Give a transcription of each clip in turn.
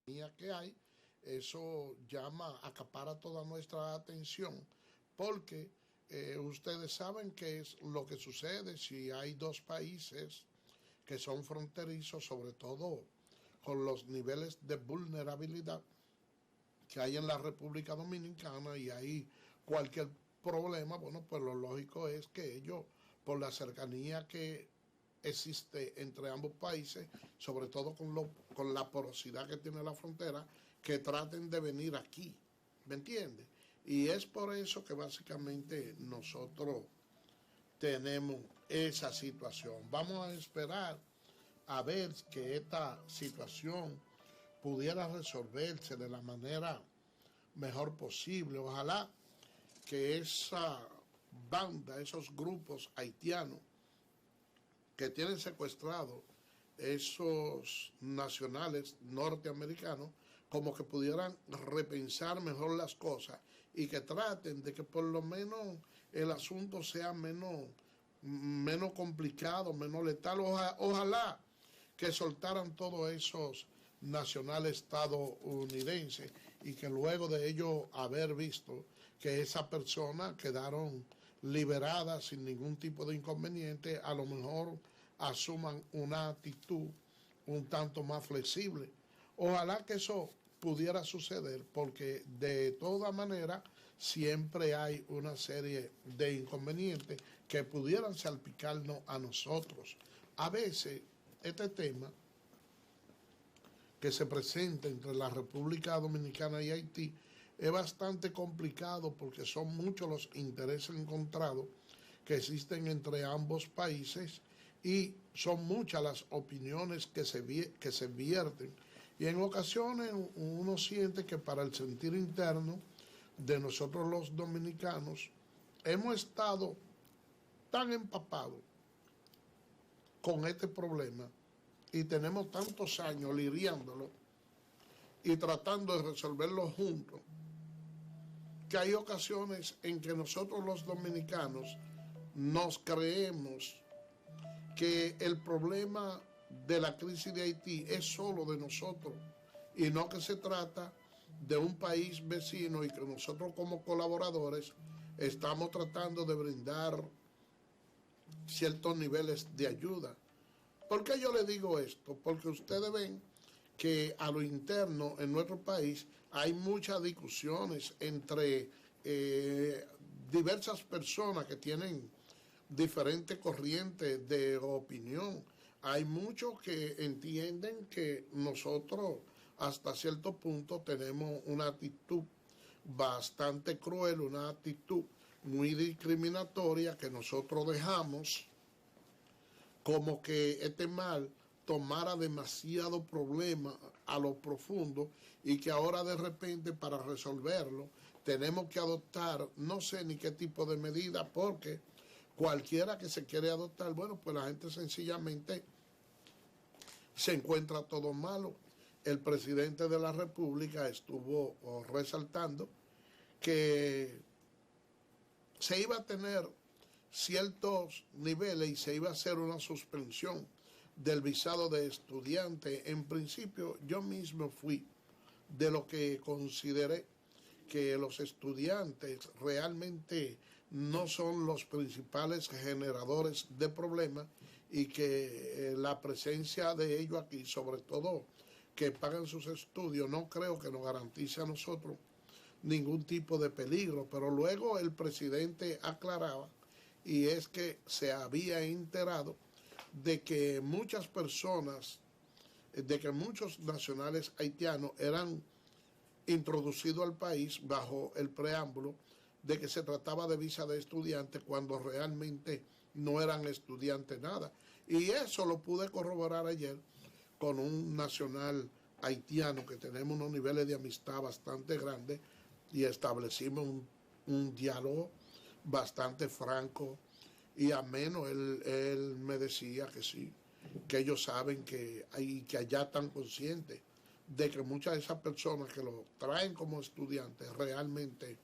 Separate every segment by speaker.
Speaker 1: que hay, eso acapara toda nuestra atención, porque ustedes saben qué es lo que sucede si hay dos países que son fronterizos, sobre todo con los niveles de vulnerabilidad que hay en la República Dominicana, y hay cualquier problema. Bueno, pues lo lógico es que ellos, por la cercanía que existe entre ambos países, sobre todo con la porosidad que tiene la frontera, que traten de venir aquí, ¿me entiendes? Y es por eso que básicamente nosotros tenemos esa situación. Vamos a esperar a ver que esta situación pudiera resolverse de la manera mejor posible. Ojalá que esa banda, esos grupos haitianos que tienen secuestrados esos nacionales norteamericanos, como que pudieran repensar mejor las cosas y que traten de que por lo menos el asunto sea menos complicado, menos letal. Ojalá que soltaran todos esos nacionales estadounidenses y que luego de ello haber visto que esas personas quedaron liberadas sin ningún tipo de inconveniente, a lo mejor asuman una actitud un tanto más flexible. Ojalá que eso pudiera suceder, porque de toda manera siempre hay una serie de inconvenientes que pudieran salpicarnos a nosotros. A veces este tema que se presenta entre la República Dominicana y Haití es bastante complicado, porque son muchos los intereses encontrados que existen entre ambos países y son muchas las opiniones que se vierten, y en ocasiones uno siente que para el sentir interno de nosotros los dominicanos hemos estado tan empapados con este problema y tenemos tantos años lidiándolo y tratando de resolverlo juntos, que hay ocasiones en que nosotros los dominicanos nos creemos que el problema de la crisis de Haití es solo de nosotros y no que se trata de un país vecino, y que nosotros como colaboradores estamos tratando de brindar ciertos niveles de ayuda. ¿Por qué yo le digo esto? Porque ustedes ven que a lo interno en nuestro país hay muchas discusiones entre diversas personas que tienen diferentes corrientes de opinión. Hay muchos que entienden que nosotros hasta cierto punto tenemos una actitud bastante cruel, una actitud muy discriminatoria, que nosotros dejamos como que este mal tomara demasiado problema a lo profundo, y que ahora de repente para resolverlo tenemos que adoptar no sé ni qué tipo de medida, porque cualquiera que se quiere adoptar, bueno, pues la gente sencillamente se encuentra todo malo. El presidente de la República estuvo resaltando que se iba a tener ciertos niveles y se iba a hacer una suspensión del visado de estudiante. En principio yo mismo fui de lo que consideré que los estudiantes realmente no son los principales generadores de problemas, y que la presencia de ellos aquí, sobre todo que pagan sus estudios, no creo que nos garantice a nosotros ningún tipo de peligro. Pero luego el presidente aclaraba, y es que se había enterado de que muchas personas, de que muchos nacionales haitianos eran introducidos al país bajo el preámbulo de que se trataba de visa de estudiante, cuando realmente no eran estudiantes nada. Y eso lo pude corroborar ayer con un nacional haitiano que tenemos unos niveles de amistad bastante grandes, y establecimos un diálogo bastante franco y ameno. Él me decía que sí, que ellos saben que allá están conscientes de que muchas de esas personas que lo traen como estudiantes realmente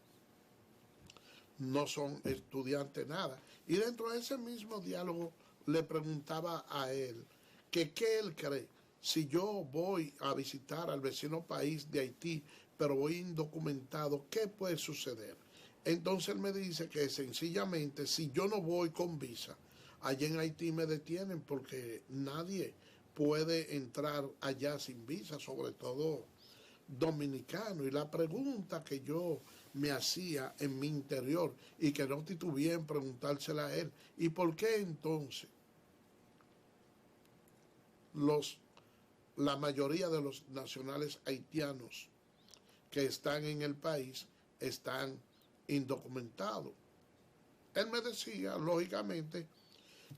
Speaker 1: no son estudiantes nada. Y dentro de ese mismo diálogo le preguntaba a él que qué él cree Si yo voy a visitar al vecino país de Haití, pero voy indocumentado, ¿qué puede suceder? Entonces él me dice que sencillamente si yo no voy con visa, allá en Haití me detienen porque nadie puede entrar allá sin visa, sobre todo dominicano. Y la pregunta que yo me hacía en mi interior y que no titubeé en preguntársela a él, ¿y por qué entonces los, la mayoría de los nacionales haitianos que están en el país están indocumentados? Él me decía, lógicamente,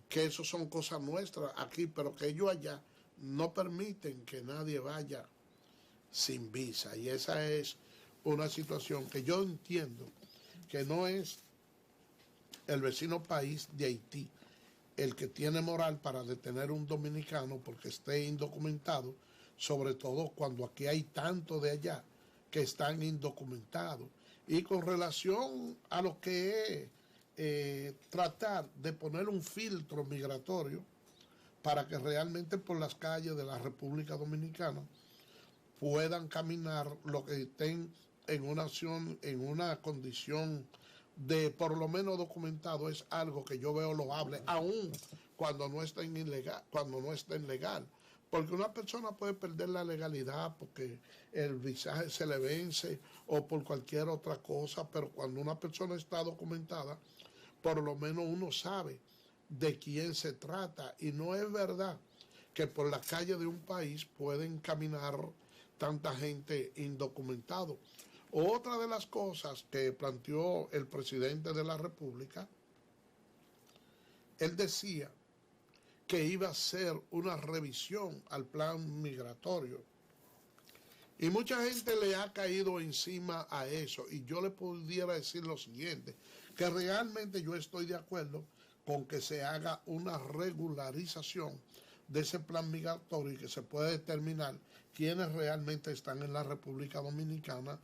Speaker 1: que eso son cosas nuestras aquí, pero que ellos allá no permiten que nadie vaya sin visa. Y esa es una situación que yo entiendo que no es el vecino país de Haití el que tiene moral para detener a un dominicano porque esté indocumentado, sobre todo cuando aquí hay tanto de allá que están indocumentados. Y con relación a lo que es tratar de poner un filtro migratorio para que realmente por las calles de la República Dominicana puedan caminar los que estén en una condición de por lo menos documentado, es algo que yo veo loable, aún cuando no estén ilegal, cuando no estén legal. Porque una persona puede perder la legalidad porque el visaje se le vence o por cualquier otra cosa, pero cuando una persona está documentada, por lo menos uno sabe de quién se trata. Y no es verdad que por la calle de un país pueden caminar tanta gente indocumentado. Otra de las cosas que planteó el presidente de la República, él decía que iba a hacer una revisión al plan migratorio. Y mucha gente le ha caído encima a eso. Y yo le pudiera decir lo siguiente, que realmente yo estoy de acuerdo con que se haga una regularización de ese plan migratorio y que se pueda determinar quiénes realmente están en la República Dominicana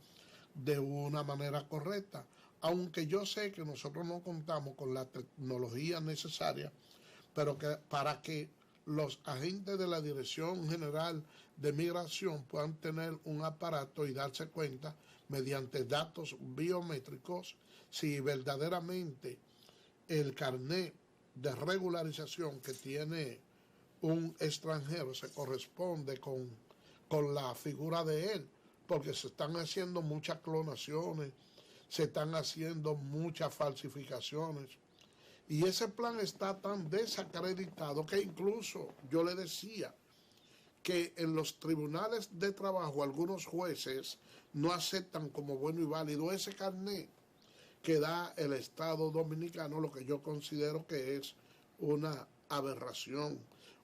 Speaker 1: de una manera correcta. Aunque yo sé que nosotros no contamos con la tecnología necesaria, pero que para que los agentes de la Dirección General de Migración puedan tener un aparato y darse cuenta mediante datos biométricos si verdaderamente el carnet de regularización que tiene un extranjero se corresponde con la figura de él, porque se están haciendo muchas clonaciones, se están haciendo muchas falsificaciones. Y ese plan está tan desacreditado que incluso yo le decía que en los tribunales de trabajo algunos jueces no aceptan como bueno y válido ese carnet que da el Estado Dominicano, lo que yo considero que es una aberración.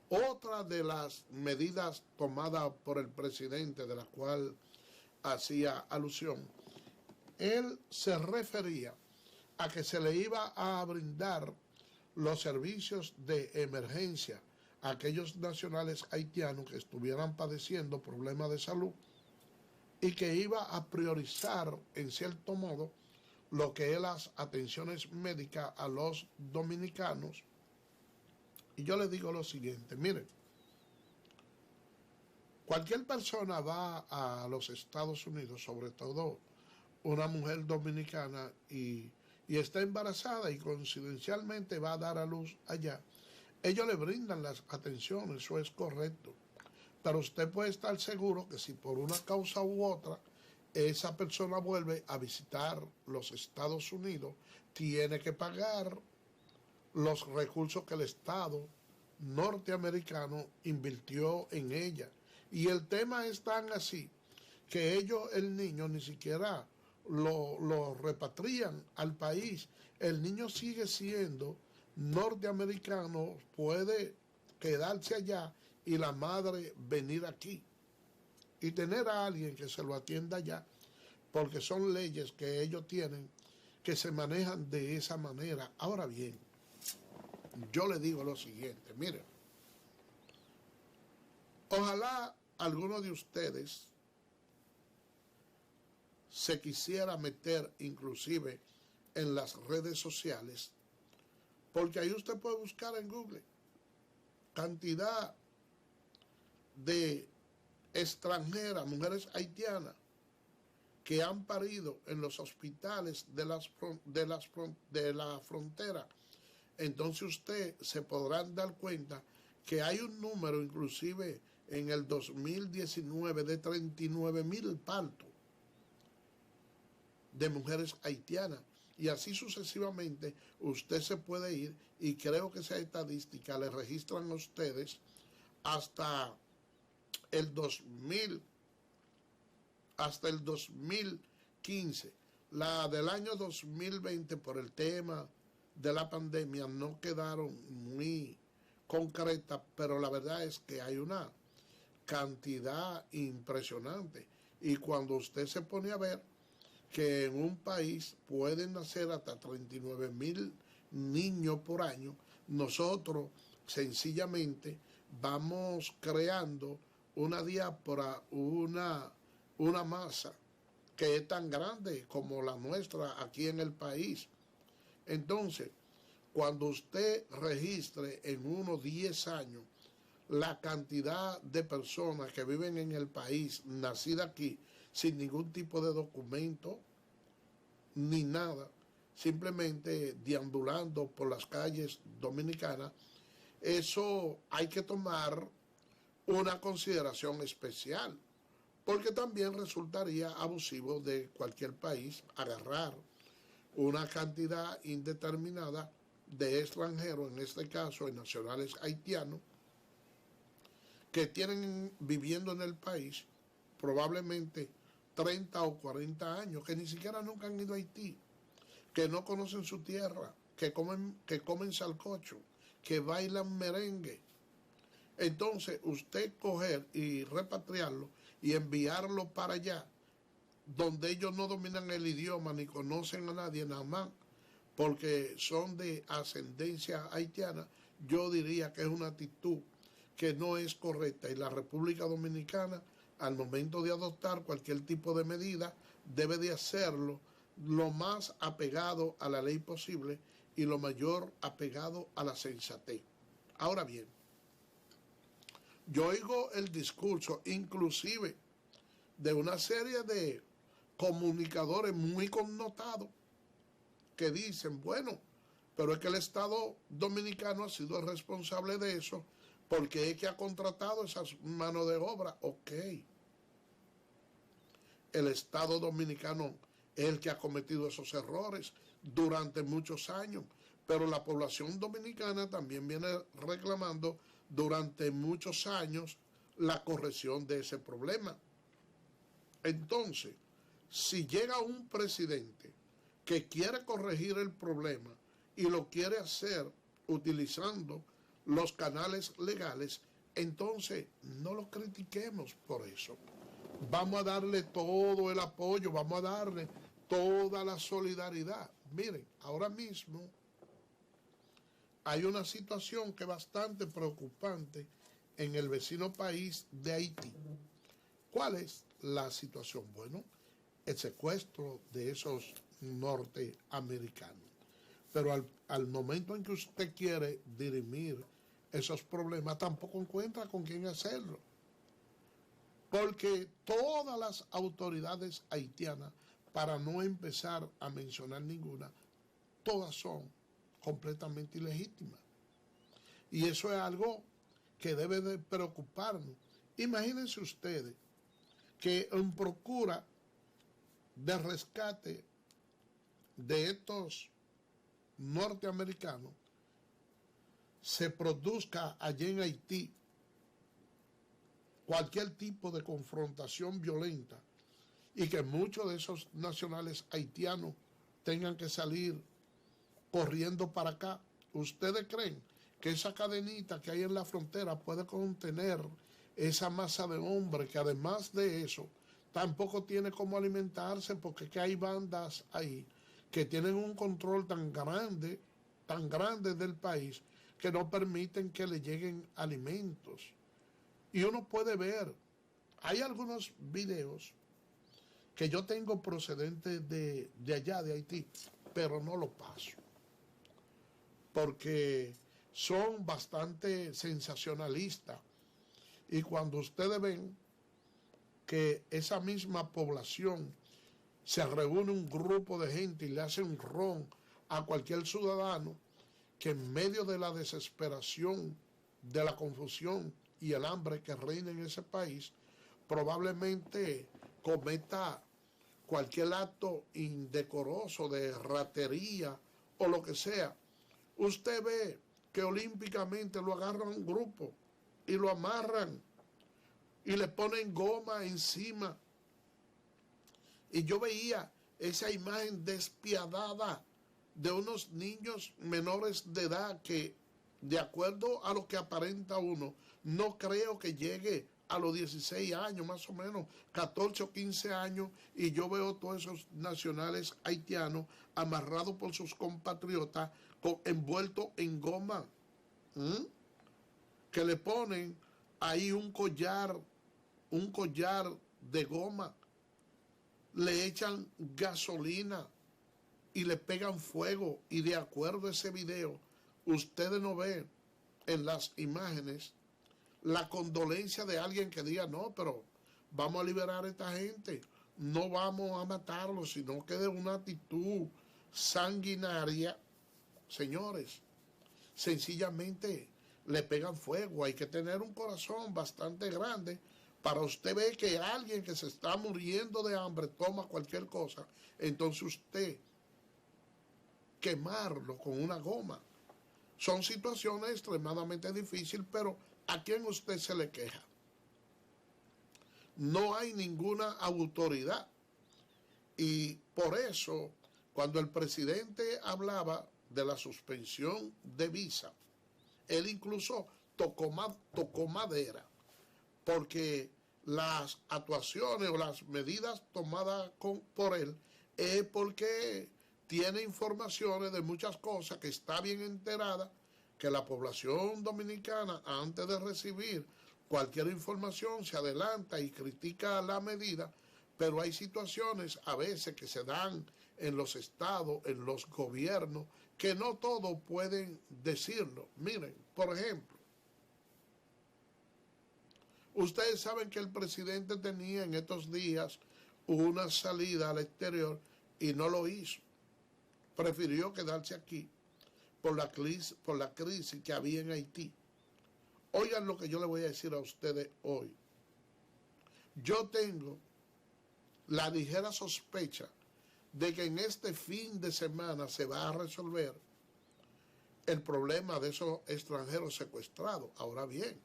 Speaker 1: Otra de las medidas tomadas por el presidente, de la cual hacía alusión, él se refería a que se le iba a brindar los servicios de emergencia a aquellos nacionales haitianos que estuvieran padeciendo problemas de salud y que iba a priorizar en cierto modo lo que es las atenciones médicas a los dominicanos. Y yo les digo lo siguiente, miren, cualquier persona va a los Estados Unidos, sobre todo una mujer dominicana, y está embarazada y coincidencialmente va a dar a luz allá, ellos le brindan las atenciones, eso es correcto. Pero usted puede estar seguro que si por una causa u otra esa persona vuelve a visitar los Estados Unidos, tiene que pagar los recursos que el Estado norteamericano invirtió en ella. Y el tema es tan así que ellos, el niño, ni siquiera lo repatrian al país. El niño sigue siendo norteamericano, puede quedarse allá y la madre venir aquí y tener a alguien que se lo atienda allá, porque son leyes que ellos tienen que se manejan de esa manera. Ahora bien, yo le digo lo siguiente, miren, ojalá alguno de ustedes se quisiera meter inclusive en las redes sociales, porque ahí usted puede buscar en Google cantidad de extranjeras, mujeres haitianas, que han parido en los hospitales de la frontera, entonces usted se podrán dar cuenta que hay un número, inclusive en el 2019, de 39,000 partos de mujeres haitianas. Y así sucesivamente usted se puede ir, y creo que esa estadística le registran a ustedes hasta el 2015. La del año 2020, por el tema de la pandemia, no quedaron muy concretas, pero la verdad es que hay una cantidad impresionante. Y cuando usted se pone a ver que en un país pueden nacer hasta 39,000 niños por año, nosotros sencillamente vamos creando una diáspora, una masa que es tan grande como la nuestra aquí en el país. Entonces, cuando usted registre en unos 10 años la cantidad de personas que viven en el país, nacidas aquí, sin ningún tipo de documento ni nada, simplemente deambulando por las calles dominicanas, eso hay que tomar una consideración especial, porque también resultaría abusivo de cualquier país agarrar una cantidad indeterminada de extranjeros, en este caso de nacionales haitianos, que tienen viviendo en el país probablemente 30 o 40 años, que ni siquiera nunca han ido a Haití, que no conocen su tierra, que comen sancocho, que bailan merengue. Entonces, usted coger y repatriarlo y enviarlo para allá, donde ellos no dominan el idioma ni conocen a nadie, nada más porque son de ascendencia haitiana, yo diría que es una actitud que no es correcta. Y la República Dominicana, al momento de adoptar cualquier tipo de medida, debe de hacerlo lo más apegado a la ley posible y lo mayor apegado a la sensatez. Ahora bien, yo oigo el discurso inclusive de una serie de comunicadores muy connotados que dicen, bueno, pero es que el Estado dominicano ha sido el responsable de eso porque es que ha contratado esas manos de obra. Ok, el Estado dominicano es el que ha cometido esos errores durante muchos años, pero la población dominicana también viene reclamando durante muchos años la corrección de ese problema. Entonces, si llega un presidente que quiere corregir el problema y lo quiere hacer utilizando los canales legales, entonces no lo critiquemos por eso. Vamos a darle todo el apoyo, vamos a darle toda la solidaridad. Miren, ahora mismo hay una situación que es bastante preocupante en el vecino país de Haití. ¿Cuál es la situación? Bueno, el secuestro de esos norteamericanos. Pero al momento en que usted quiere dirimir esos problemas, tampoco encuentra con quién hacerlo. Porque todas las autoridades haitianas, para no empezar a mencionar ninguna, todas son completamente ilegítimas. Y eso es algo que debe de preocuparnos. Imagínense ustedes que en procura de rescate de estos norteamericanos se produzca allí en Haití cualquier tipo de confrontación violenta y que muchos de esos nacionales haitianos tengan que salir corriendo para acá. ¿Ustedes creen que esa cadenita que hay en la frontera puede contener esa masa de hombres que además de eso tampoco tiene cómo alimentarse, porque es que hay bandas ahí que tienen un control tan grande del país, que no permiten que le lleguen alimentos? Y uno puede ver, hay algunos videos que yo tengo procedentes de allá, de Haití, pero no lo paso, porque son bastante sensacionalistas. Y cuando ustedes ven que esa misma población se reúne un grupo de gente y le hace un ron a cualquier ciudadano, que en medio de la desesperación, de la confusión y el hambre que reina en ese país, probablemente cometa cualquier acto indecoroso de ratería o lo que sea. Usted ve que olímpicamente lo agarran un grupo y lo amarran y le ponen goma encima. Y yo veía esa imagen despiadada de unos niños menores de edad que, de acuerdo a lo que aparenta uno, no creo que llegue a los 16 años, más o menos, 14 o 15 años, y yo veo todos esos nacionales haitianos amarrados por sus compatriotas, envueltos en goma, que le ponen ahí un collar de goma, le echan gasolina y le pegan fuego, y de acuerdo a ese video, ustedes no ven en las imágenes la condolencia de alguien que diga, no, pero vamos a liberar a esta gente, no vamos a matarlos, sino que de una actitud sanguinaria. Señores, sencillamente le pegan fuego. Hay que tener un corazón bastante grande para usted ver que alguien que se está muriendo de hambre toma cualquier cosa, entonces usted quemarlo con una goma. Son situaciones extremadamente difíciles, pero ¿a quién usted se le queja? No hay ninguna autoridad. Y por eso, cuando el presidente hablaba de la suspensión de visa, él incluso tocó madera, porque las actuaciones o las medidas tomadas por él es porque tiene informaciones de muchas cosas, que está bien enterada, que la población dominicana, antes de recibir cualquier información, se adelanta y critica la medida, pero hay situaciones a veces que se dan en los estados, en los gobiernos, que no todos pueden decirlo. Miren, por ejemplo, ustedes saben que el presidente tenía en estos días una salida al exterior y no lo hizo. Prefirió quedarse aquí por la crisis que había en Haití. Oigan lo que yo le voy a decir a ustedes hoy. Yo tengo la ligera sospecha de que en este fin de semana se va a resolver el problema de esos extranjeros secuestrados. Ahora bien,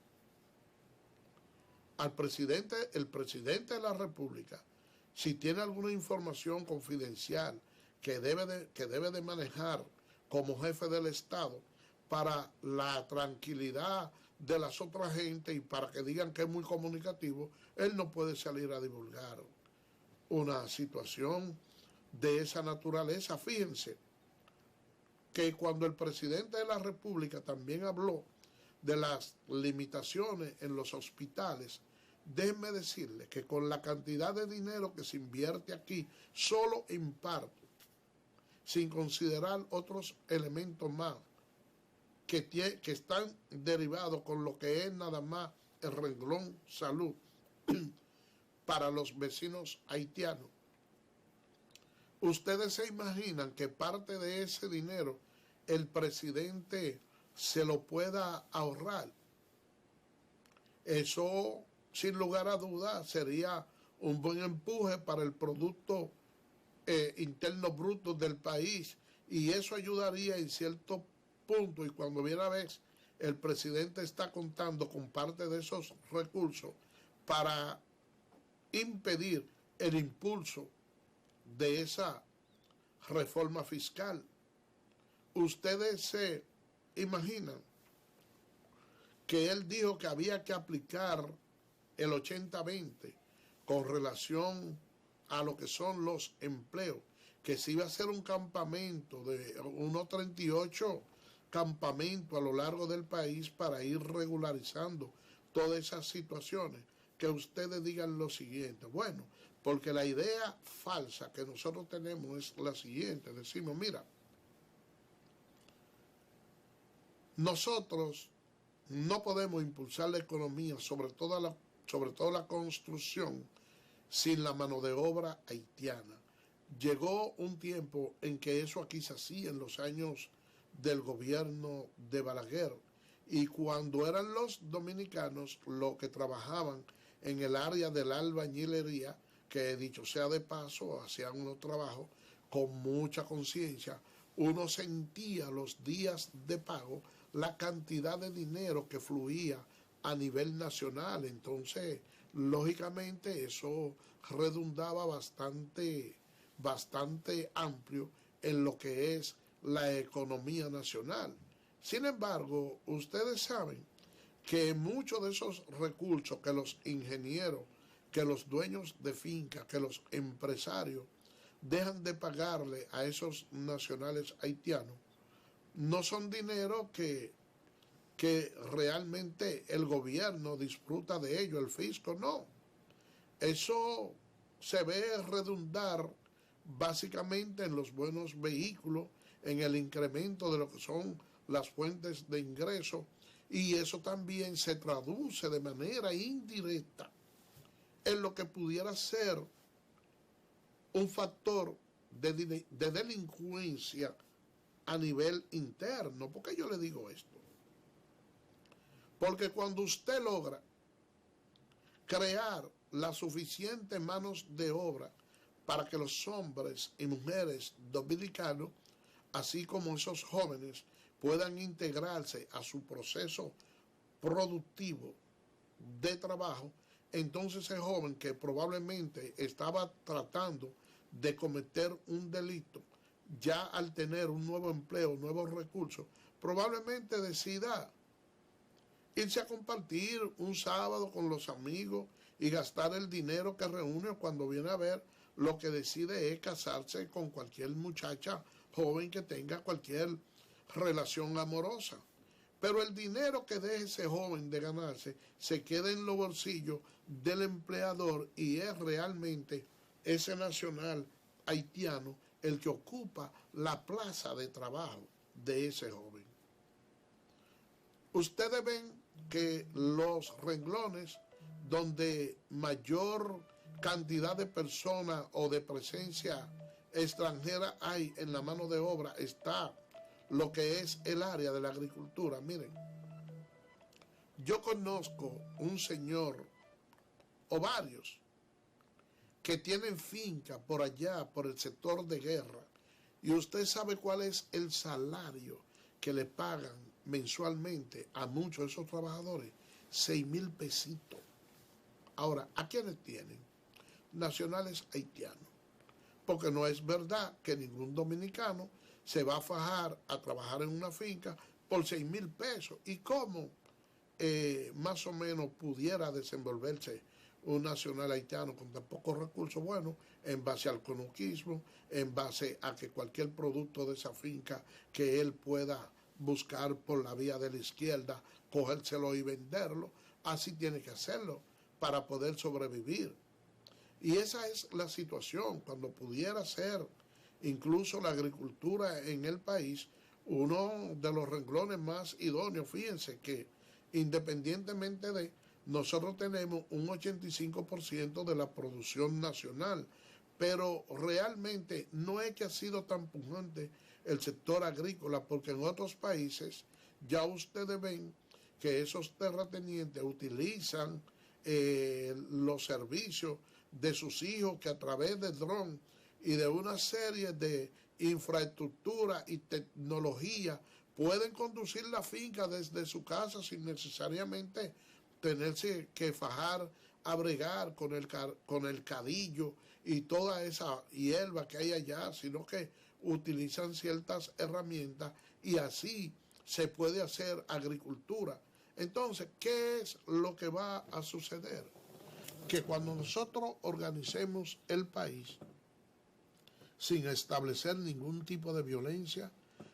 Speaker 1: el presidente de la República, si tiene alguna información confidencial que debe de manejar como jefe del Estado para la tranquilidad de las otras gentes y para que digan que es muy comunicativo, él no puede salir a divulgar una situación de esa naturaleza. Fíjense que cuando el presidente de la República también habló de las limitaciones en los hospitales, déjenme decirle que con la cantidad de dinero que se invierte aquí, solo en parto, sin considerar otros elementos más que están derivados con lo que es nada más el renglón salud para los vecinos haitianos. Ustedes se imaginan que parte de ese dinero el presidente se lo pueda ahorrar. Eso, sin lugar a dudas, sería un buen empuje para el Producto Interno Bruto del país, y eso ayudaría en cierto punto. Y cuando viene a ver, el presidente está contando con parte de esos recursos para impedir el impulso de esa reforma fiscal. Ustedes se imaginan que él dijo que había que aplicar el 80-20 con relación a lo que son los empleos, que se iba a hacer un campamento de unos 38 campamentos a lo largo del país para ir regularizando todas esas situaciones. Que ustedes digan lo siguiente: bueno, porque la idea falsa que nosotros tenemos es la siguiente: decimos, mira, nosotros no podemos impulsar la economía, sobre todo la construcción, sin la mano de obra haitiana. Llegó un tiempo en que eso aquí se hacía en los años del gobierno de Balaguer, y cuando eran los dominicanos los que trabajaban en el área de la albañilería, que dicho sea de paso, hacían unos trabajos con mucha conciencia, uno sentía los días de pago la cantidad de dinero que fluía a nivel nacional. Entonces, lógicamente, eso redundaba bastante amplio en lo que es la economía nacional. Sin embargo, ustedes saben que muchos de esos recursos que los ingenieros, que los dueños de finca, que los empresarios dejan de pagarle a esos nacionales haitianos, no son dinero que realmente el gobierno disfruta de ello, el fisco no. Eso se ve redundar básicamente en los buenos vehículos, en el incremento de lo que son las fuentes de ingreso, y eso también se traduce de manera indirecta en lo que pudiera ser un factor de delincuencia a nivel interno. ¿Por qué yo le digo esto? Porque cuando usted logra crear las suficientes manos de obra para que los hombres y mujeres dominicanos, así como esos jóvenes, puedan integrarse a su proceso productivo de trabajo, entonces ese joven que probablemente estaba tratando de cometer un delito, ya al tener un nuevo empleo, nuevos recursos, probablemente decida irse a compartir un sábado con los amigos y gastar el dinero que reúne. Cuando viene a ver, lo que decide es casarse con cualquier muchacha joven que tenga cualquier relación amorosa. Pero el dinero que deje ese joven de ganarse se queda en los bolsillos del empleador, y es realmente ese nacional haitiano el que ocupa la plaza de trabajo de ese joven. Ustedes ven que los renglones donde mayor cantidad de personas o de presencia extranjera hay en la mano de obra está lo que es el área de la agricultura. Miren, yo conozco un señor o varios que tienen finca por allá, por el sector de Guerra, y usted sabe cuál es el salario que le pagan mensualmente a muchos de esos trabajadores: 6,000 pesitos. Ahora, ¿a quiénes tienen? Nacionales haitianos. Porque no es verdad que ningún dominicano se va a fajar a trabajar en una finca por 6,000 pesos. ¿Y cómo más o menos pudiera desenvolverse un nacional haitiano con tan pocos recursos? Bueno, en base al conuquismo, en base a que cualquier producto de esa finca que él pueda buscar por la vía de la izquierda, cogérselo y venderlo, así tiene que hacerlo para poder sobrevivir. Y esa es la situación. Cuando pudiera ser incluso la agricultura en el país uno de los renglones más idóneos. Fíjense que independientemente de, nosotros tenemos un 85% de la producción nacional, pero realmente no es que ha sido tan pujante el sector agrícola, porque en otros países ya ustedes ven que esos terratenientes utilizan los servicios de sus hijos, que a través de dron y de una serie de infraestructura y tecnología pueden conducir la finca desde su casa sin necesariamente tenerse que fajar a bregar con el cadillo y toda esa hierba que hay allá, sino que utilizan ciertas herramientas y así se puede hacer agricultura. Entonces, ¿qué es lo que va a suceder? Que cuando nosotros organicemos el país sin establecer ningún tipo de violencia,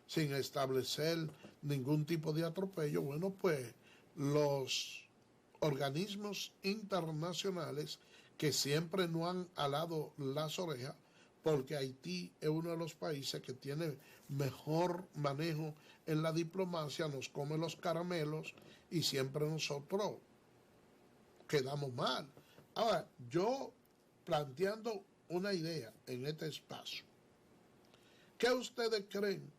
Speaker 1: sin establecer ningún tipo de atropello, bueno, pues los organismos internacionales que siempre nos han alado las orejas porque Haití es uno de los países que tiene mejor manejo en la diplomacia, nos come los caramelos y siempre nosotros quedamos mal. Ahora, yo planteando una idea en este espacio, ¿qué ustedes creen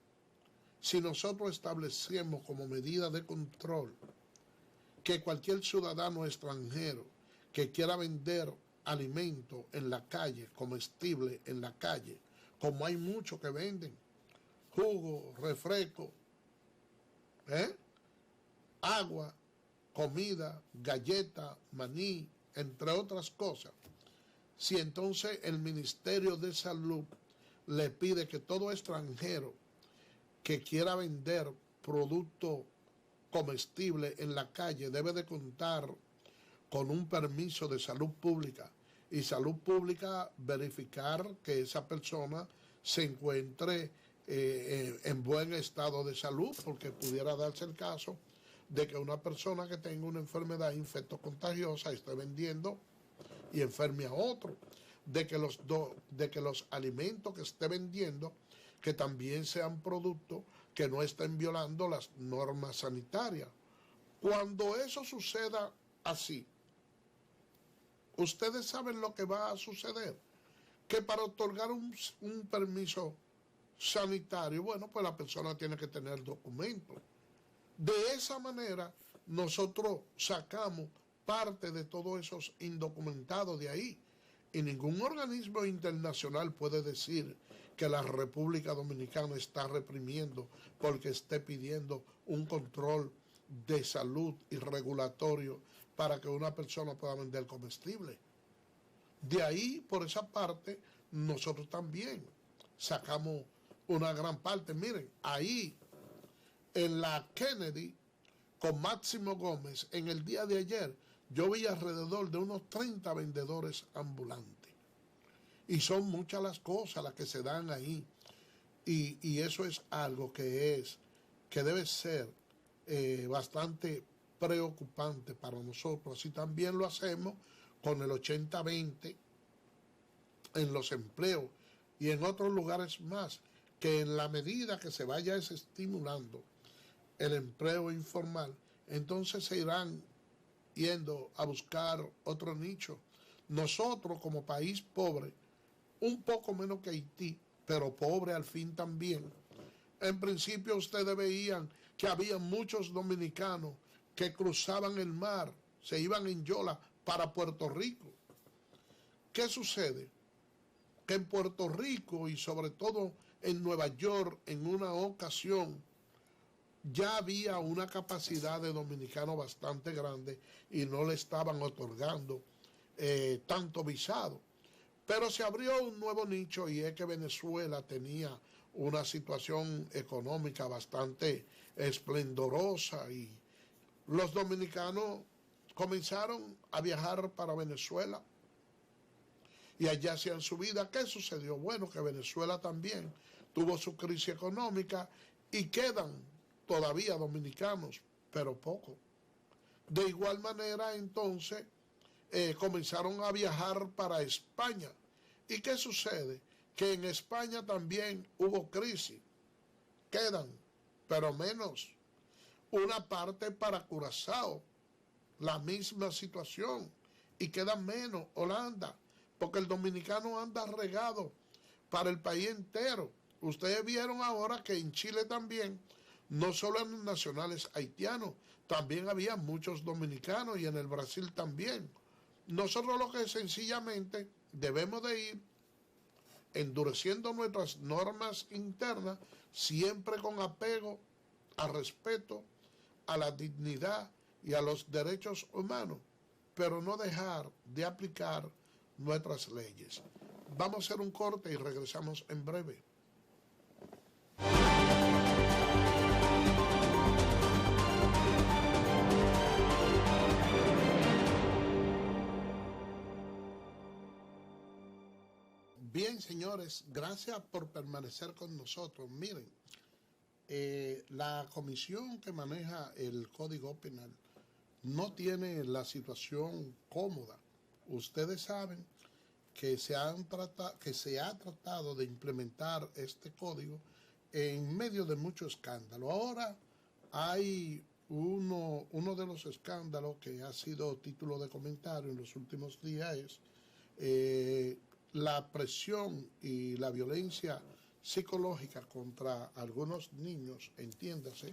Speaker 1: si nosotros establecemos como medida de control que cualquier ciudadano extranjero que quiera vender alimento en la calle, comestible en la calle, como hay muchos que venden, jugo, refresco, agua, comida, galleta, maní, entre otras cosas, si entonces el Ministerio de Salud le pide que todo extranjero que quiera vender producto comestible en la calle debe de contar con un permiso de salud pública, y salud pública verificar que esa persona se encuentre en buen estado de salud, porque pudiera darse el caso de que una persona que tenga una enfermedad infectocontagiosa esté vendiendo y enferme a otro, de que los alimentos que esté vendiendo que también sean productos que no estén violando las normas sanitarias. Cuando eso suceda así, ustedes saben lo que va a suceder, que para otorgar un permiso sanitario, bueno, pues la persona tiene que tener documentos. De esa manera, nosotros sacamos parte de todos esos indocumentados de ahí, y ningún organismo internacional puede decir que la República Dominicana está reprimiendo porque esté pidiendo un control de salud y regulatorio para que una persona pueda vender comestible. De ahí, por esa parte, nosotros también sacamos una gran parte. Miren, ahí en la Kennedy, con Máximo Gómez, en el día de ayer, yo vi alrededor de unos 30 vendedores ambulantes. Y son muchas las cosas las que se dan ahí. Y eso es algo que debe ser bastante preocupante para nosotros. Así también lo hacemos con el 80-20 en los empleos y en otros lugares más, que en la medida que se vaya estimulando el empleo informal, entonces se irán yendo a buscar otro nicho. Nosotros como país pobre, un poco menos que Haití, pero pobre al fin también. En principio ustedes veían que había muchos dominicanos que cruzaban el mar, se iban en yola para Puerto Rico. ¿Qué sucede? Que en Puerto Rico y sobre todo en Nueva York, en una ocasión, ya había una capacidad de dominicanos bastante grande y no le estaban otorgando tanto visado. Pero se abrió un nuevo nicho, y es que Venezuela tenía una situación económica bastante esplendorosa y los dominicanos comenzaron a viajar para Venezuela y allá hacían su vida. ¿Qué sucedió? Bueno, que Venezuela también tuvo su crisis económica y quedan todavía dominicanos, pero poco. De igual manera, entonces, comenzaron a viajar para España. ¿Y qué sucede? Que en España también hubo crisis. Quedan, pero menos. Una parte para Curazao, la misma situación. Y quedan menos Holanda, porque el dominicano anda regado para el país entero. Ustedes vieron ahora que en Chile también, no solo en los nacionales haitianos, también había muchos dominicanos, y en el Brasil también. Nosotros lo que sencillamente debemos de ir endureciendo nuestras normas internas, siempre con apego al respeto, a la dignidad y a los derechos humanos, pero no dejar de aplicar nuestras leyes. Vamos a hacer un corte y regresamos en breve. Bien, señores, gracias por permanecer con nosotros. Miren, la comisión que maneja el Código Penal no tiene la situación cómoda. Ustedes saben que se ha tratado de implementar este código en medio de mucho escándalo. Ahora hay uno de los escándalos que ha sido título de comentario en los últimos días es la presión y la violencia psicológica contra algunos niños, entiéndase,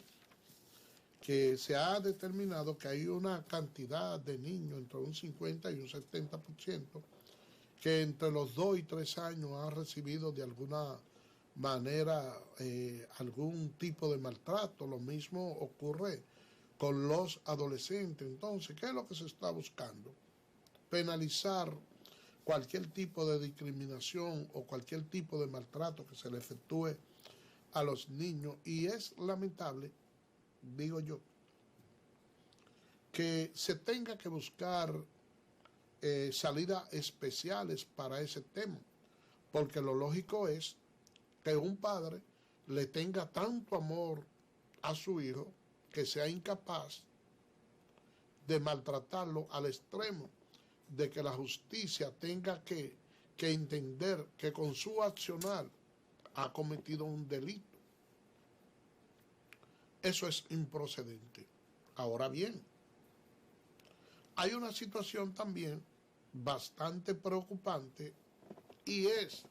Speaker 1: que se ha determinado que hay una cantidad de niños, entre un 50 y un 70%, que entre los 2 y 3 años han recibido de alguna manera algún tipo de maltrato. Lo mismo ocurre con los adolescentes. Entonces, ¿qué es lo que se está buscando? Penalizar cualquier tipo de discriminación o cualquier tipo de maltrato que se le efectúe a los niños. Y es lamentable, digo yo, que se tenga que buscar salidas especiales para ese tema, porque lo lógico es que un padre le tenga tanto amor a su hijo que sea incapaz de maltratarlo al extremo de que la justicia tenga que entender que con su accionar ha cometido un delito. Eso es improcedente. Ahora bien, hay una situación también bastante preocupante y es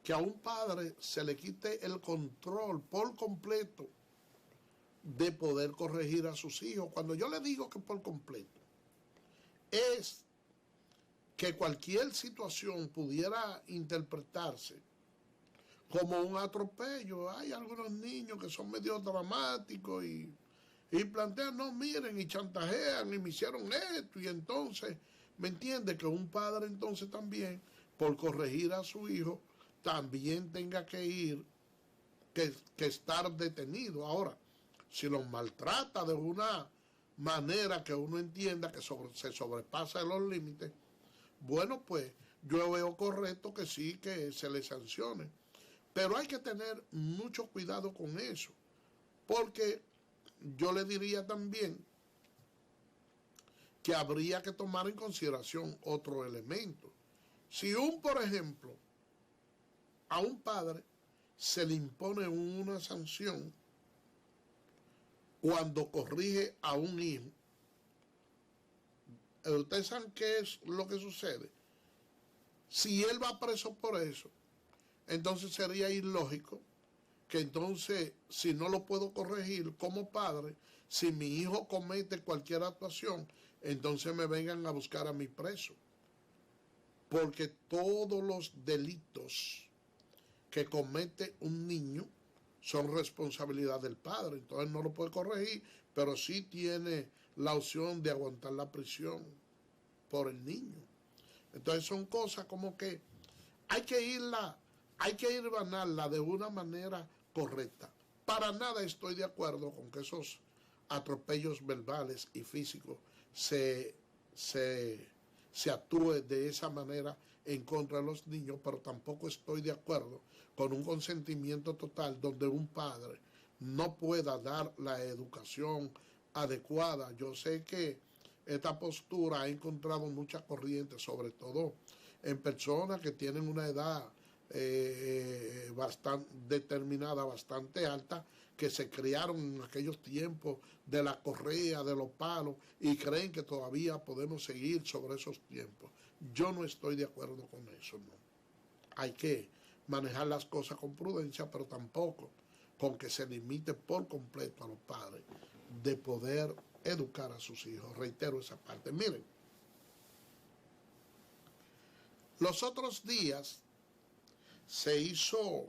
Speaker 1: que a un padre se le quite el control por completo de poder corregir a sus hijos. Cuando yo le digo que por completo, es que cualquier situación pudiera interpretarse como un atropello. Hay algunos niños que son medio dramáticos y plantean, no, miren, y chantajean, y me hicieron esto, y entonces, ¿me entiende? Que un padre entonces también, por corregir a su hijo, también tenga que ir, que estar detenido. Ahora, si los maltrata de una manera que uno entienda que se sobrepasa los límites, bueno, pues yo veo correcto que sí, que se le sancione. Pero hay que tener mucho cuidado con eso, porque yo le diría también que habría que tomar en consideración otro elemento. Si por ejemplo, a un padre se le impone una sanción cuando corrige a un hijo, ¿ustedes saben qué es lo que sucede? Si él va preso por eso, entonces sería ilógico que entonces, si no lo puedo corregir como padre, si mi hijo comete cualquier actuación, entonces me vengan a buscar a mi preso. Porque todos los delitos que comete un niño son responsabilidad del padre. Entonces no lo puede corregir, pero sí tiene la opción de aguantar la prisión por el niño. Entonces son cosas como que hay que ir ganarla de una manera correcta. Para nada estoy de acuerdo con que esos atropellos verbales y físicos se actúe de esa manera en contra de los niños, pero tampoco estoy de acuerdo con un consentimiento total donde un padre no pueda dar la educación adecuada. Yo sé que esta postura ha encontrado mucha corriente, sobre todo en personas que tienen una edad bastante determinada, bastante alta, que se criaron en aquellos tiempos de la correa, de los palos, y creen que todavía podemos seguir sobre esos tiempos. Yo no estoy de acuerdo con eso, no. Hay que manejar las cosas con prudencia, pero tampoco con que se limite por completo a los padres de poder educar a sus hijos. Reitero esa parte. Miren, los otros días se hizo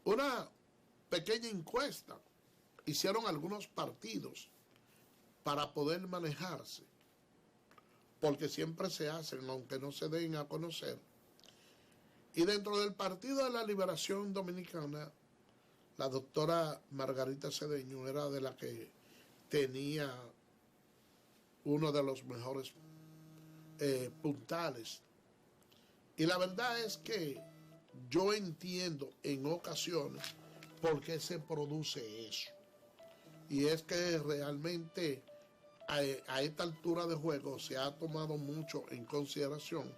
Speaker 1: una pequeña encuesta. Hicieron algunos partidos para poder manejarse, porque siempre se hacen, aunque no se den a conocer. Y dentro del Partido de la Liberación Dominicana, la doctora Margarita Cedeño era de la que tenía uno de los mejores puntales. Y la verdad es que yo entiendo en ocasiones por qué se produce eso. Y es que realmente a esta altura de juego se ha tomado mucho en consideración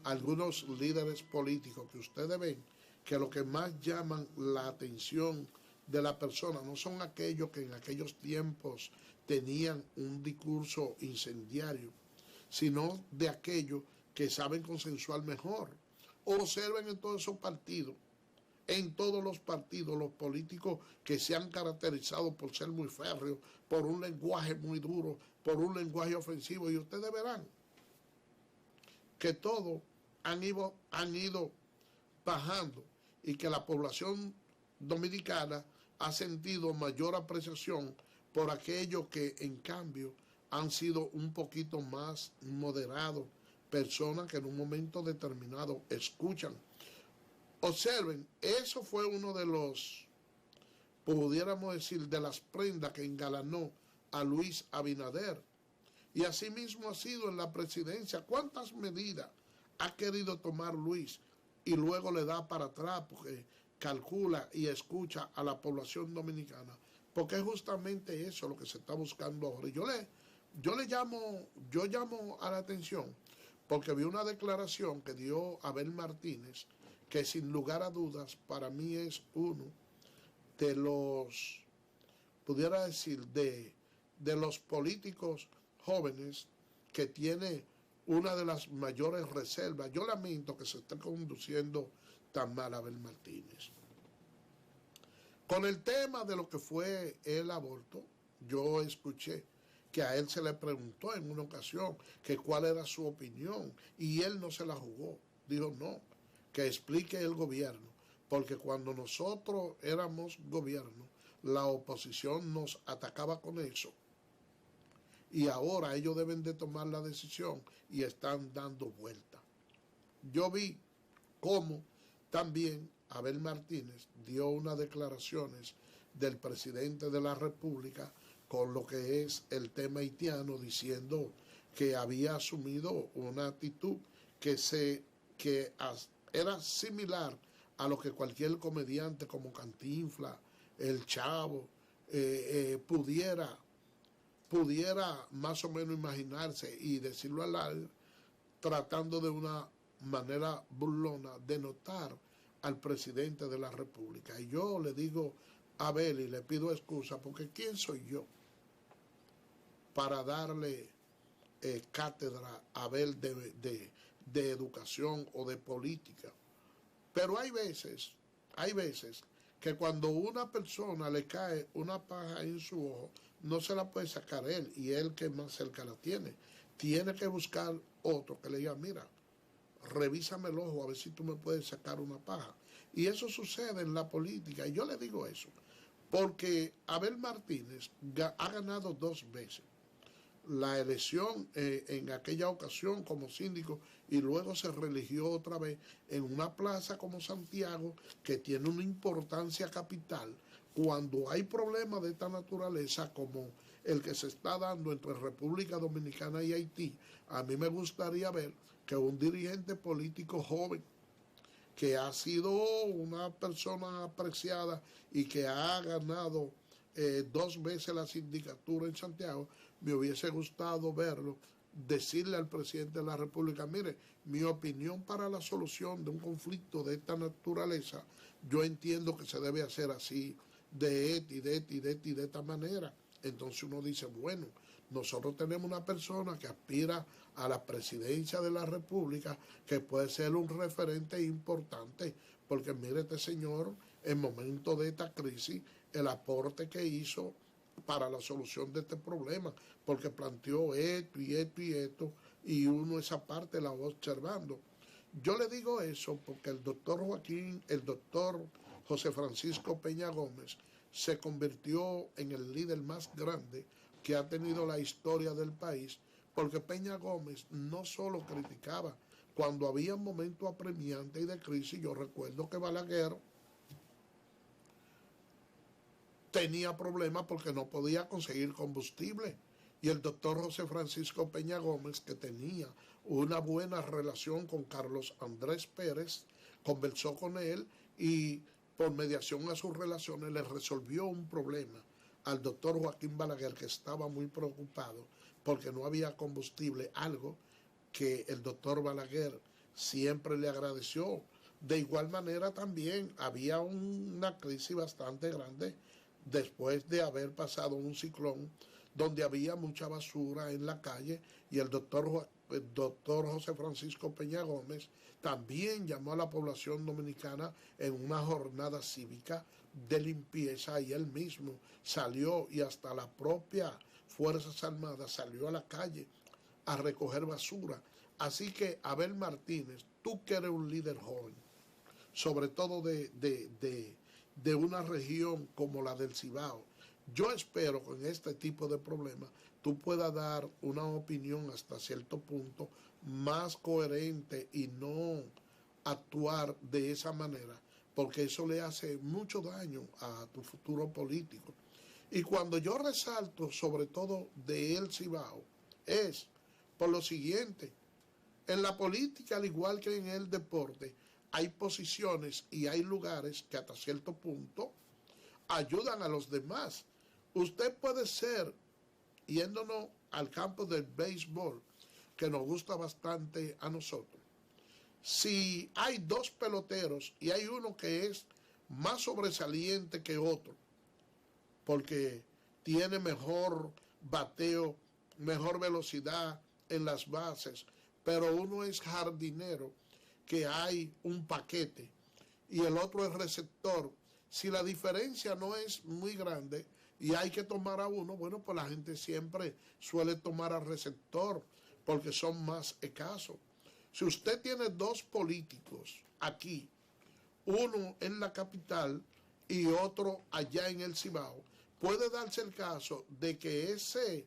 Speaker 1: algunos líderes políticos que ustedes ven que lo que más llaman la atención de la persona no son aquellos que en aquellos tiempos tenían un discurso incendiario, sino de aquellos que saben consensuar mejor. Observen en todos esos partidos, en todos los partidos, los políticos que se han caracterizado por ser muy férreos, por un lenguaje muy duro, por un lenguaje ofensivo, y ustedes verán que todos han ido bajando y que la población dominicana ha sentido mayor apreciación por aquellos que en cambio han sido un poquito más moderados, personas que en un momento determinado escuchan. Observen, eso fue uno de los, pudiéramos decir, de las prendas que engalanó a Luis Abinader. Y asimismo ha sido en la presidencia. ¿Cuántas medidas ha querido tomar Luis y luego le da para atrás porque calcula y escucha a la población dominicana? Porque es justamente eso lo que se está buscando ahora. Y yo llamo a la atención porque vi una declaración que dio Abel Martínez, que sin lugar a dudas para mí es uno de los, pudiera decir, de los políticos jóvenes que tiene una de las mayores reservas. Yo lamento que se esté conduciendo tan mal Abel Martínez. Con el tema de lo que fue el aborto, yo escuché que a él se le preguntó en una ocasión que cuál era su opinión y él no se la jugó. Dijo no, que explique el gobierno, porque cuando nosotros éramos gobierno, la oposición nos atacaba con eso. Y ahora ellos deben de tomar la decisión y están dando vuelta. Yo vi cómo también Abel Martínez dio unas declaraciones del presidente de la República con lo que es el tema haitiano, diciendo que había asumido una actitud que era similar a lo que cualquier comediante como Cantinflas, El Chavo, pudiera más o menos imaginarse y decirlo al aire, tratando de una manera burlona de notar al presidente de la República. Y yo le digo a Abel y le pido excusa porque ¿quién soy yo para darle cátedra a Abel de educación o de política? Pero hay veces que cuando a una persona le cae una paja en su ojo, no se la puede sacar él, y él que más cerca la tiene. Tiene que buscar otro que le diga, mira, revísame el ojo a ver si tú me puedes sacar una paja. Y eso sucede en la política, y yo le digo eso, porque Abel Martínez ha ganado 2 veces la elección en aquella ocasión como síndico y luego se religió otra vez en una plaza como Santiago que tiene una importancia capital. Cuando hay problemas de esta naturaleza como el que se está dando entre República Dominicana y Haití, a mí me gustaría ver que un dirigente político joven que ha sido una persona apreciada y que ha ganado 2 veces la sindicatura en Santiago, me hubiese gustado verlo, decirle al presidente de la República, mire, mi opinión para la solución de un conflicto de esta naturaleza, yo entiendo que se debe hacer así, de esta manera. Entonces uno dice, bueno, nosotros tenemos una persona que aspira a la presidencia de la República que puede ser un referente importante, porque mire este señor, en momentos de esta crisis, el aporte que hizo para la solución de este problema, porque planteó esto, y uno esa parte la va observando. Yo le digo eso porque el doctor José Francisco Peña Gómez se convirtió en el líder más grande que ha tenido la historia del país, porque Peña Gómez no solo criticaba, cuando había momentos apremiantes y de crisis, yo recuerdo que Balaguer tenía problemas porque no podía conseguir combustible. Y el doctor José Francisco Peña Gómez, que tenía una buena relación con Carlos Andrés Pérez, conversó con él y por mediación a sus relaciones le resolvió un problema al doctor Joaquín Balaguer, que estaba muy preocupado porque no había combustible, algo que el doctor Balaguer siempre le agradeció. De igual manera también había una crisis bastante grande después de haber pasado un ciclón donde había mucha basura en la calle y el doctor José Francisco Peña Gómez también llamó a la población dominicana en una jornada cívica de limpieza y él mismo salió y hasta la propia Fuerzas Armadas salió a la calle a recoger basura. Así que, Abel Martínez, tú que eres un líder joven, sobre todo de una región como la del Cibao, yo espero que en este tipo de problemas tú puedas dar una opinión hasta cierto punto más coherente y no actuar de esa manera, porque eso le hace mucho daño a tu futuro político. Y cuando yo resalto sobre todo de El Cibao, es por lo siguiente: en la política, al igual que en el deporte, hay posiciones y hay lugares que hasta cierto punto ayudan a los demás. Usted puede ser, yéndonos al campo del béisbol, que nos gusta bastante a nosotros, si hay dos peloteros y hay uno que es más sobresaliente que otro, porque tiene mejor bateo, mejor velocidad en las bases, pero uno es jardinero, que hay un paquete, y el otro es receptor. Si la diferencia no es muy grande y hay que tomar a uno, bueno, pues la gente siempre suele tomar al receptor porque son más escasos. Si usted tiene dos políticos aquí, uno en la capital y otro allá en el Cibao, puede darse el caso de que ese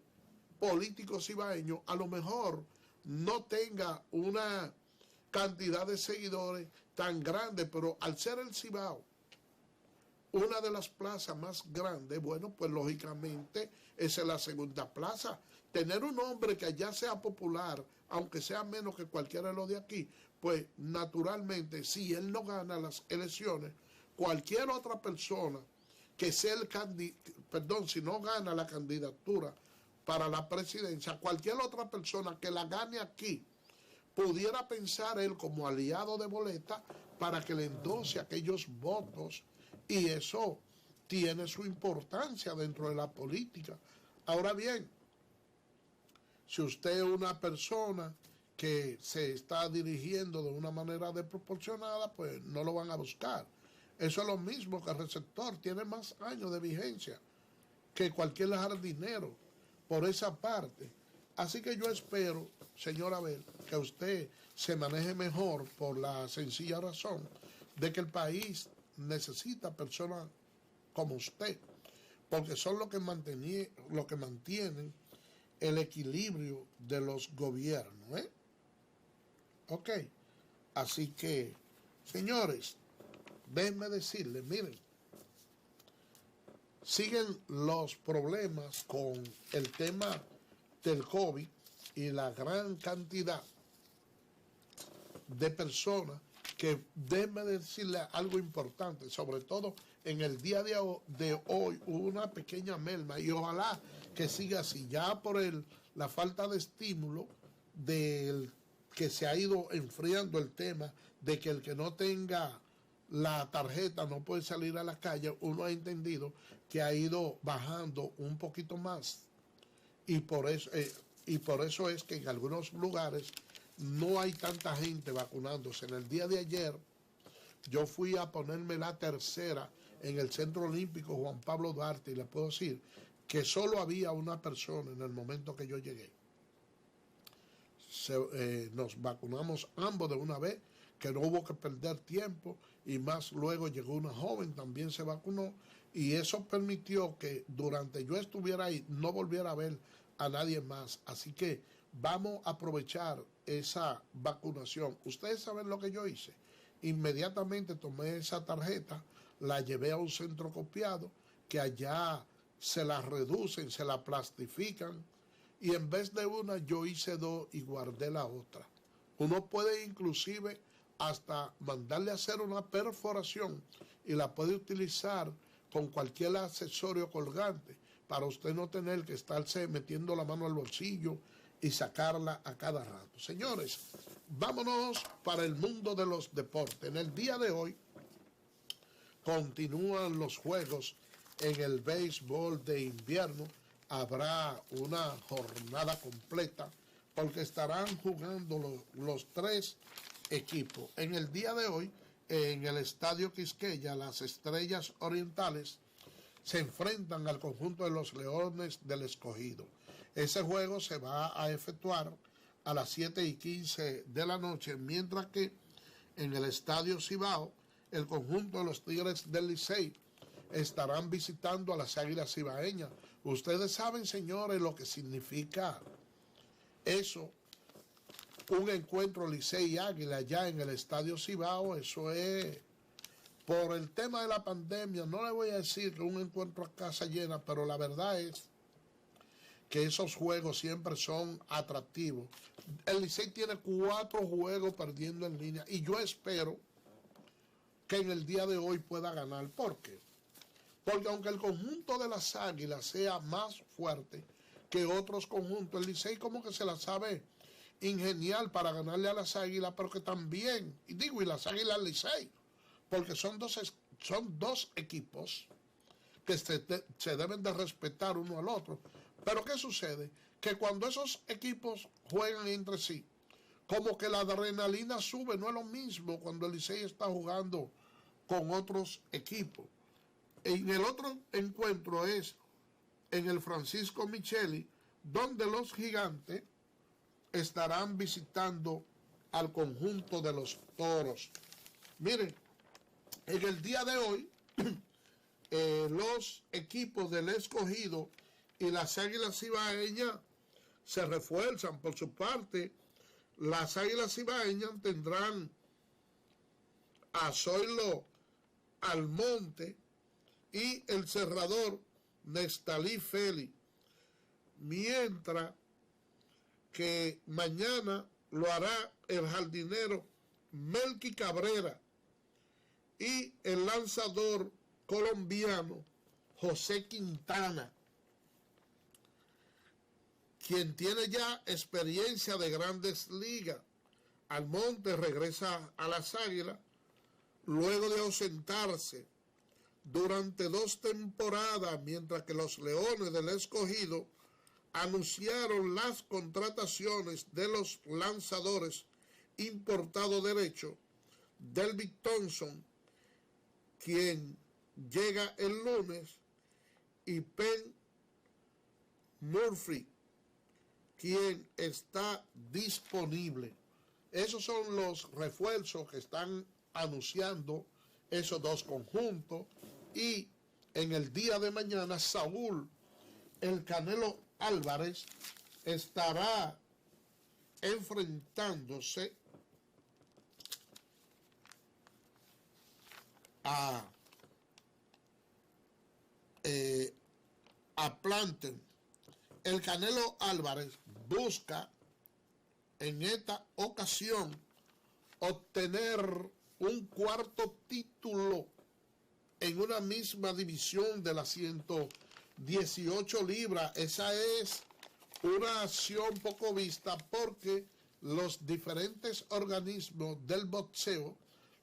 Speaker 1: político cibaeño a lo mejor no tenga una cantidad de seguidores tan grande, pero al ser el Cibao una de las plazas más grandes, bueno, pues lógicamente esa es la segunda plaza. Tener un hombre que allá sea popular, aunque sea menos que cualquiera de los de aquí, pues naturalmente, si él no gana las elecciones, cualquier otra persona que sea el candidato, perdón, si no gana la candidatura para la presidencia, cualquier otra persona que la gane aquí, pudiera pensar él como aliado de boleta para que le endose aquellos votos, y eso tiene su importancia dentro de la política. Ahora bien, si usted es una persona que se está dirigiendo de una manera desproporcionada, pues no lo van a buscar. Eso es lo mismo que el receptor, tiene más años de vigencia que cualquier jardinero por esa parte. Así que yo espero, señor Abel, que usted se maneje mejor por la sencilla razón de que el país necesita personas como usted, porque son lo que mantienen el equilibrio de los gobiernos, ¿eh? Ok, así que, señores, déjenme decirles, miren, siguen los problemas con el tema del COVID y la gran cantidad de personas que, déjenme decirle algo importante, sobre todo en el día de hoy hubo una pequeña merma y ojalá que siga así, ya por la falta de estímulo del que se ha ido enfriando el tema de que el que no tenga la tarjeta no puede salir a la calle. Uno ha entendido que ha ido bajando un poquito más y por eso es que en algunos lugares no hay tanta gente vacunándose. En el día de ayer yo fui a ponerme la tercera en el Centro Olímpico Juan Pablo Duarte y le puedo decir que solo había una persona en el momento que yo llegué. Nos vacunamos ambos de una vez, que no hubo que perder tiempo, y más luego llegó una joven, también se vacunó, y eso permitió que durante yo estuviera ahí no volviera a ver a nadie más. Así que vamos a aprovechar esa vacunación. Ustedes saben lo que yo hice. Inmediatamente tomé esa tarjeta, la llevé a un centro copiado, que allá se la reducen, se la plastifican, y en vez de una yo hice dos y guardé la otra. Uno puede inclusive hasta mandarle a hacer una perforación y la puede utilizar con cualquier accesorio colgante, para usted no tener que estarse metiendo la mano al bolsillo y sacarla a cada rato. Señores, vámonos para el mundo de los deportes. En el día de hoy continúan los juegos en el béisbol de invierno. Habrá una jornada completa porque estarán jugando los tres equipos. En el día de hoy, en el Estadio Quisqueya, las Estrellas Orientales se enfrentan al conjunto de los Leones del Escogido. Ese juego se va a efectuar a las 7:15 de la noche, mientras que en el Estadio Cibao, el conjunto de los Tigres del Licey estarán visitando a las Águilas Cibaeñas. Ustedes saben, señores, lo que significa eso, un encuentro Licey y Águila ya en el Estadio Cibao. Eso es, por el tema de la pandemia, no le voy a decir que un encuentro a casa llena, pero la verdad es que esos juegos siempre son atractivos. El Licey tiene 4 juegos perdiendo en línea y yo espero que en el día de hoy pueda ganar. ¿Por qué? Porque aunque el conjunto de las Águilas sea más fuerte que otros conjuntos, el Licey como que se la sabe ingeniar para ganarle a las Águilas, pero que también, y las Águilas al Licey, porque son dos equipos que se deben de respetar uno al otro. Pero ¿qué sucede? Que cuando esos equipos juegan entre sí, como que la adrenalina sube. No es lo mismo cuando el Licey está jugando con otros equipos. En el otro encuentro es en el Francisco Micheli, donde los Gigantes estarán visitando al conjunto de los Toros. Miren, en el día de hoy, los equipos del Escogido y las Águilas Cibaeñas se refuerzan. Por su parte, las Águilas Cibaeñas tendrán a Zoilo Almonte y el cerrador Nestalí Félix, mientras que mañana lo hará el jardinero Melky Cabrera y el lanzador colombiano José Quintana, quien tiene ya experiencia de grandes ligas. Almonte regresa a las Águilas luego de ausentarse durante 2 temporadas, mientras que los Leones del Escogido anunciaron las contrataciones de los lanzadores importados derecho, Delvin Thompson, quien llega el lunes, y Penn Murphy, quien está disponible. Esos son los refuerzos que están anunciando esos dos conjuntos. Y en el día de mañana, Saúl El Canelo Álvarez estará enfrentándose a Planten. El Canelo Álvarez busca en esta ocasión obtener un 4º título en una misma división de las 118 libras. Esa es una acción poco vista, porque los diferentes organismos del boxeo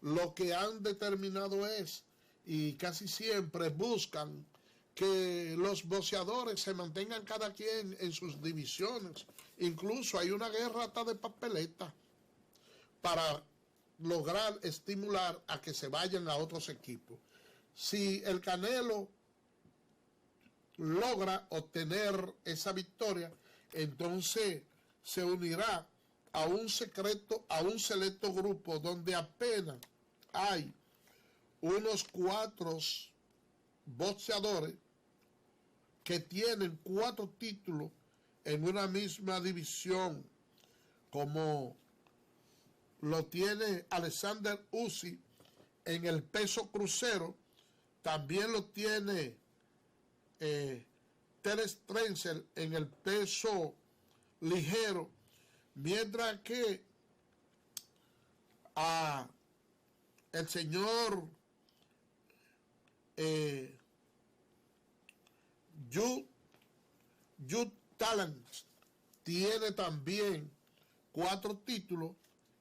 Speaker 1: lo que han determinado es, y casi siempre buscan, que los boxeadores se mantengan cada quien en sus divisiones. Incluso hay una guerra hasta de papeleta para lograr estimular a que se vayan a otros equipos. Si el Canelo logra obtener esa victoria, entonces se unirá a un selecto grupo donde apenas hay unos 4 boxeadores que tienen 4 títulos en una misma división, como lo tiene Alexander Usyk en el peso crucero. También lo tiene Terence Trenzel en el peso ligero, mientras que el señor Yu Youth Talent tiene también 4 títulos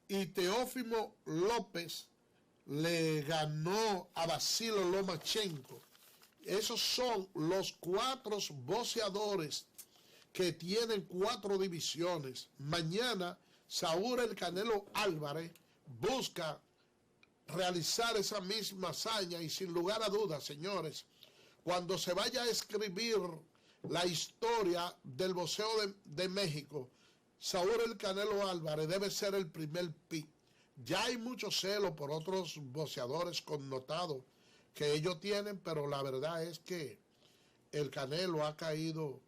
Speaker 1: y Teófimo López le ganó a Vasilo Lomachenko. Esos son los 4 boxeadores que tienen 4 divisiones. Mañana Saúl El Canelo Álvarez busca realizar esa misma hazaña y sin lugar a dudas, señores, cuando se vaya a escribir la historia del boxeo de México, Saúl El Canelo Álvarez debe ser el primer pick. Ya hay mucho celo por otros boxeadores connotados que ellos tienen, pero la verdad es que el Canelo ha caído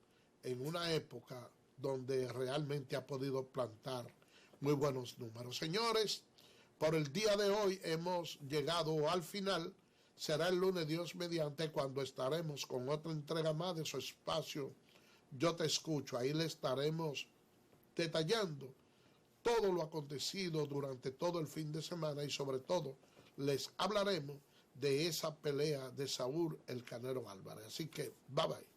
Speaker 1: en una época donde realmente ha podido plantar muy buenos números. Señores, por el día de hoy hemos llegado al final. Será el lunes, Dios mediante, cuando estaremos con otra entrega más de su espacio Yo Te Escucho. Ahí le estaremos detallando todo lo acontecido durante todo el fin de semana y sobre todo les hablaremos de esa pelea de Saúl El Canelo Álvarez. Así que, bye bye.